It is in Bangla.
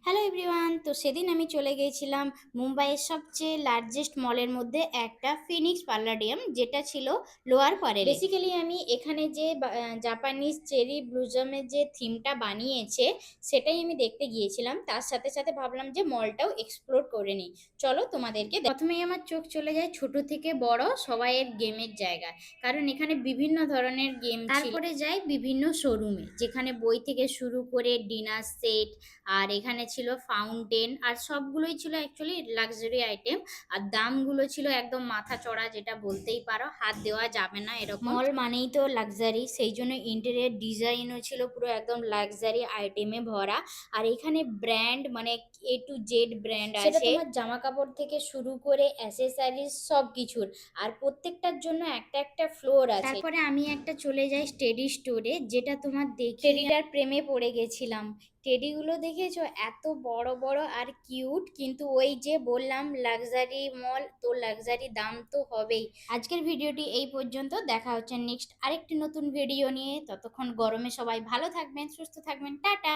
হ্যালো এভরিওয়ান, তো সেদিন আমি চলে গিয়েছিলাম মুম্বাইয়ের সবচেয়ে লার্জেস্ট মলের মধ্যে একটা ফিনিক্স পাল্লাডিয়াম, যেটা ছিল লোয়ার পারেলে। বেসিক্যালি আমি এখানে যে জাপানিজ চেরি ব্লুজমের যে থিমটা বানিয়েছে সেটাই আমি দেখতে গিয়েছিলাম। তার সাথে সাথে ভাবলাম যে মলটাও এক্সপ্লোর করে নিই। চলো তোমাদেরকে প্রথমেই আমার চোখ চলে যায় ছোট থেকে বড় সবাইয়ের গেমের জায়গায়, কারণ এখানে বিভিন্ন ধরনের গেম ছিল। তারপরে যাই বিভিন্ন শোরুমে, যেখানে বই থেকে শুরু করে ডিনার সেট, আর এখানে ছিল ফাউন্টেন, আর সবগুলোই ছিল অ্যাকচুয়ালি লাক্সারি আইটেম। আর দামগুলো ছিল একদম মাথা চড়া, যেটা বলতেই পারো হাত দেওয়া যাবে না এরকম। মল মানেই তো লাক্সারি, সেই জন্য ইন্টেরিয়ার ডিজাইনও ছিল পুরো একদম লাক্সারি আইটেমে ভরা। আর এখানে ব্র্যান্ড মানে A to Z ব্র্যান্ড আছে, সেটা তোমার জামা কাপড় থেকে শুরু করে অ্যাসেসারিজ সব কিছুর। আর প্রত্যেকটার জন্য একটা একটা ফ্লোর আছে। তারপরে আমি একটা চলে যাই টেডি স্টোরে, যেটা তোমার দেখে টেডিটার প্রেমে পড়ে গেছিলাম। টেডিগুলো দেখেছো, এত বড় বড় আর কিউট, কিন্তু ওই যে বললাম লাক্সারি মল, তো লাক্সারি দাম তো হবেই। আজকের ভিডিওটি এই পর্যন্ত, দেখা হচ্ছে নেক্সট আরেকটি নতুন ভিডিও নিয়ে। ততক্ষণ গরমে সবাই ভালো থাকবেন, সুস্থ থাকবেন, টাটা।